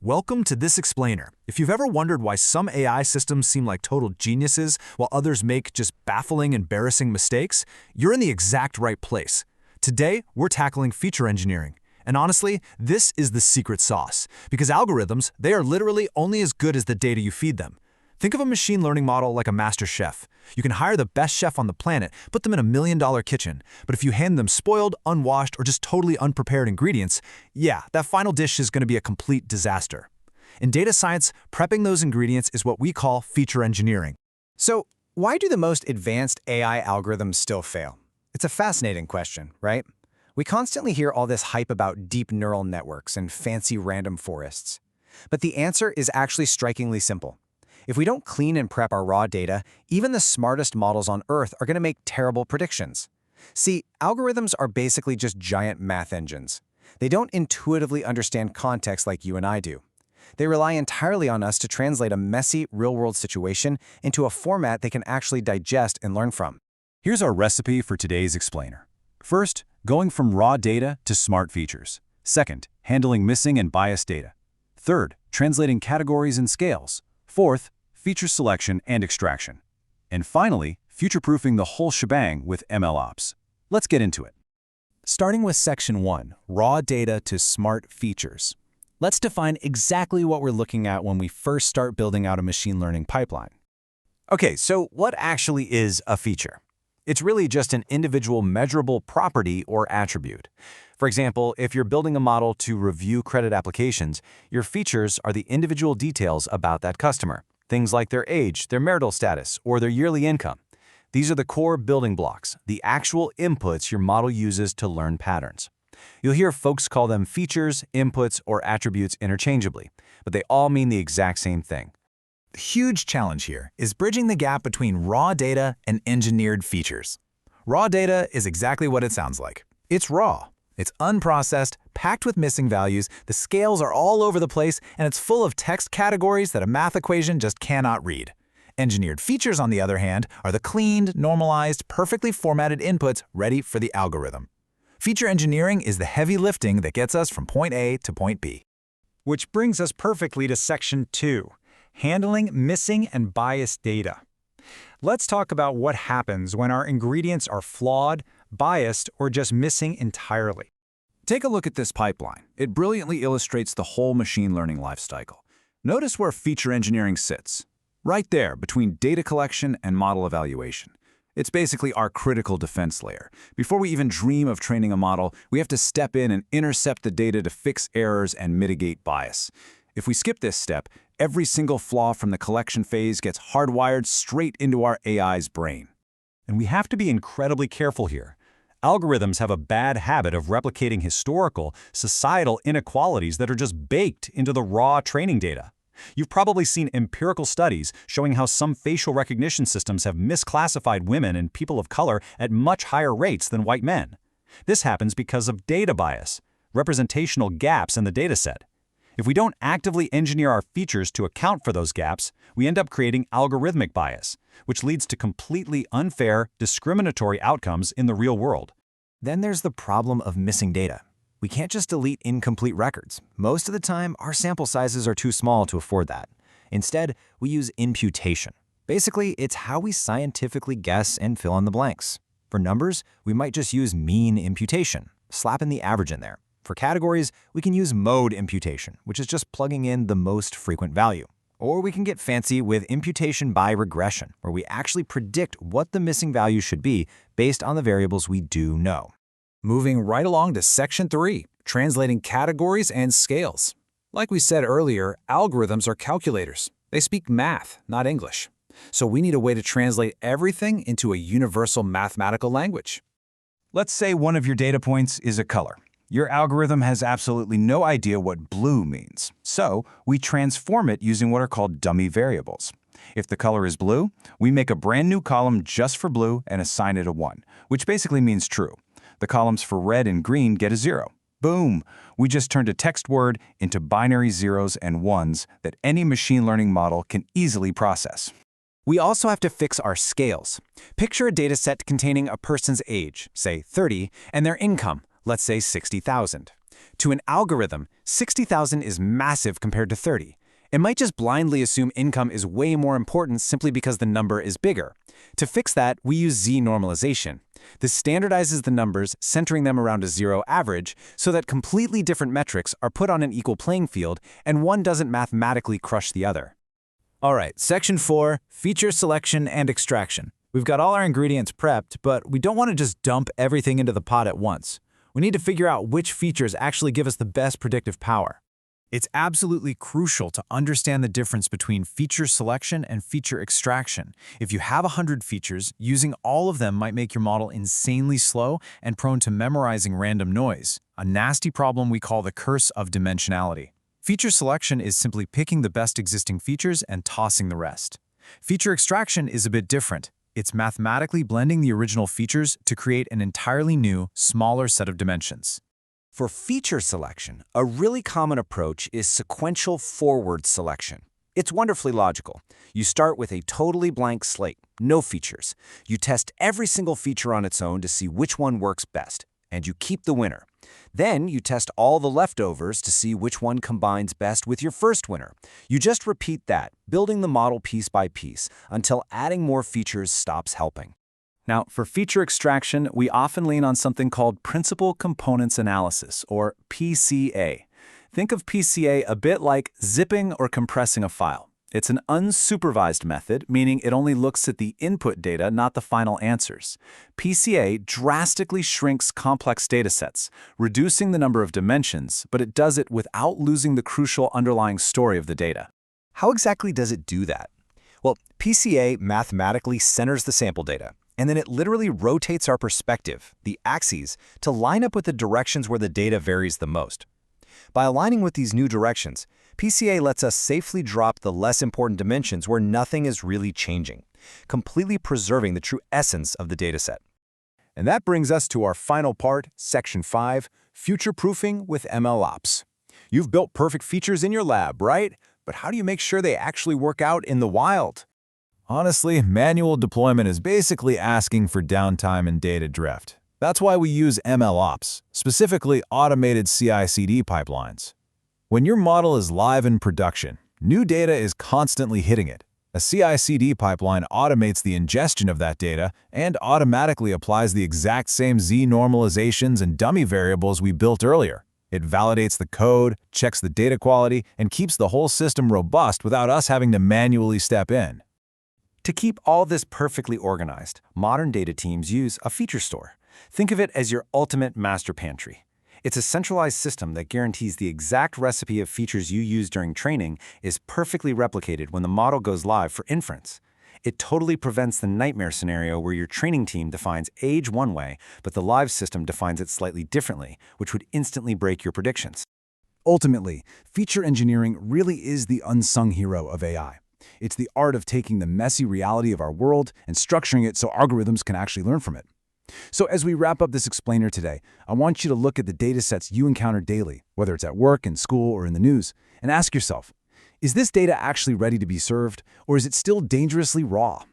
Welcome to This Explainer. If you've ever wondered why some AI systems seem like total geniuses while others make just baffling, embarrassing mistakes, you're in the exact right place. Today, we're tackling feature engineering. And honestly, this is the secret sauce. Because algorithms, they are literally only as good as the data you feed them. Think of a machine learning model like a master chef. You can hire the best chef on the planet, put them in $1 million kitchen, but if you hand them spoiled, unwashed, or just totally unprepared ingredients, yeah, that final dish is going to be a complete disaster. In data science, prepping those ingredients is what we call feature engineering. So, why do the most advanced AI algorithms still fail? It's a fascinating question, right? We constantly hear all this hype about deep neural networks and fancy random forests. But the answer is actually strikingly simple. If we don't clean and prep our raw data, even the smartest models on Earth are going to make terrible predictions. See, algorithms are basically just giant math engines. They don't intuitively understand context like you and I do. They rely entirely on us to translate a messy, real-world situation into a format they can actually digest and learn from. Here's our recipe for today's explainer. First, going from raw data to smart features. Second, handling missing and biased data. Third, translating categories and scales. Fourth, feature selection and extraction. And finally, future-proofing the whole shebang with MLOps. Let's get into it. Starting with Section 1, Raw Data to Smart Features. Let's define exactly what we're looking at when we first start building out a machine learning pipeline. Okay, so what actually is a feature? It's really just an individual measurable property or attribute. For example, if you're building a model to review credit applications, your features are the individual details about that customer. Things like their age, their marital status, or their yearly income. These are the core building blocks, the actual inputs your model uses to learn patterns. You'll hear folks call them features, inputs, or attributes interchangeably, but they all mean the exact same thing. The huge challenge here is bridging the gap between raw data and engineered features. Raw data is exactly what it sounds like. It's raw. It's unprocessed, packed with missing values, the scales are all over the place, and it's full of text categories that a math equation just cannot read. Engineered features, on the other hand, are the cleaned, normalized, perfectly formatted inputs ready for the algorithm. Feature engineering is the heavy lifting that gets us from point A to point B. Which brings us perfectly to Section 2, Handling Missing and Biased Data. Let's talk about what happens when our ingredients are flawed, biased, or just missing entirely. Take a look at this pipeline. It brilliantly illustrates the whole machine learning life cycle. Notice where feature engineering sits. Right there, between data collection and model evaluation. It's basically our critical defense layer. Before we even dream of training a model, we have to step in and intercept the data to fix errors and mitigate bias. If we skip this step, every single flaw from the collection phase gets hardwired straight into our AI's brain. And we have to be incredibly careful here. Algorithms have a bad habit of replicating historical, societal inequalities that are just baked into the raw training data. You've probably seen empirical studies showing how some facial recognition systems have misclassified women and people of color at much higher rates than white men. This happens because of data bias, representational gaps in the dataset. If we don't actively engineer our features to account for those gaps, we end up creating algorithmic bias, which leads to completely unfair, discriminatory outcomes in the real world. Then there's the problem of missing data. We can't just delete incomplete records. Most of the time, our sample sizes are too small to afford that. Instead, we use imputation. Basically, it's how we scientifically guess and fill in the blanks. For numbers, we might just use mean imputation, slapping the average in there. For categories, we can use mode imputation, which is just plugging in the most frequent value. Or we can get fancy with imputation by regression, where we actually predict what the missing value should be based on the variables we do know. Moving right along to Section 3, Translating Categories and Scales. Like we said earlier, algorithms are calculators. They speak math, not English. So we need a way to translate everything into a universal mathematical language. Let's say one of your data points is a color. Your algorithm has absolutely no idea what blue means. So we transform it using what are called dummy variables. If the color is blue, we make a brand new column just for blue and assign it a 1, which basically means true. The columns for red and green get a 0. Boom! We just turned a text word into binary zeros and ones that any machine learning model can easily process. We also have to fix our scales. Picture a dataset containing a person's age, say 30, and their income, let's say 60,000. To an algorithm, 60,000 is massive compared to 30. It might just blindly assume income is way more important simply because the number is bigger. To fix that, we use z-normalization. This standardizes the numbers, centering them around a zero average, so that completely different metrics are put on an equal playing field and one doesn't mathematically crush the other. All right, Section 4, Feature Selection and Extraction. We've got all our ingredients prepped, but we don't want to just dump everything into the pot at once. We need to figure out which features actually give us the best predictive power. It's absolutely crucial to understand the difference between feature selection and feature extraction. If you have 100 features, using all of them might make your model insanely slow and prone to memorizing random noise, a nasty problem we call the curse of dimensionality. Feature selection is simply picking the best existing features and tossing the rest. Feature extraction is a bit different. It's mathematically blending the original features to create an entirely new, smaller set of dimensions. For feature selection, a really common approach is sequential forward selection. It's wonderfully logical. You start with a totally blank slate, no features. You test every single feature on its own to see which one works best, and you keep the winner. Then you test all the leftovers to see which one combines best with your first winner. You just repeat that, building the model piece by piece, until adding more features stops helping. Now, for feature extraction, we often lean on something called Principal Components Analysis, or PCA. Think of PCA a bit like zipping or compressing a file. It's an unsupervised method, meaning it only looks at the input data, not the final answers. PCA drastically shrinks complex datasets, reducing the number of dimensions, but it does it without losing the crucial underlying story of the data. How exactly does it do that? Well, PCA mathematically centers the sample data, and then it literally rotates our perspective, the axes, to line up with the directions where the data varies the most. By aligning with these new directions, PCA lets us safely drop the less important dimensions where nothing is really changing, completely preserving the true essence of the dataset. And that brings us to our final part, Section 5, Future-Proofing with MLOps. You've built perfect features in your lab, right? But how do you make sure they actually work out in the wild? Honestly, manual deployment is basically asking for downtime and data drift. That's why we use MLOps, specifically automated CI/CD pipelines. When your model is live in production, new data is constantly hitting it. A CI/CD pipeline automates the ingestion of that data and automatically applies the exact same z-normalizations and dummy variables we built earlier. It validates the code, checks the data quality, and keeps the whole system robust without us having to manually step in. To keep all this perfectly organized, modern data teams use a feature store. Think of it as your ultimate master pantry. It's a centralized system that guarantees the exact recipe of features you use during training is perfectly replicated when the model goes live for inference. It totally prevents the nightmare scenario where your training team defines age one way, but the live system defines it slightly differently, which would instantly break your predictions. Ultimately, feature engineering really is the unsung hero of AI. It's the art of taking the messy reality of our world and structuring it so algorithms can actually learn from it. So as we wrap up this explainer today, I want you to look at the datasets you encounter daily, whether it's at work, in school, or in the news, and ask yourself, is this data actually ready to be served, or is it still dangerously raw?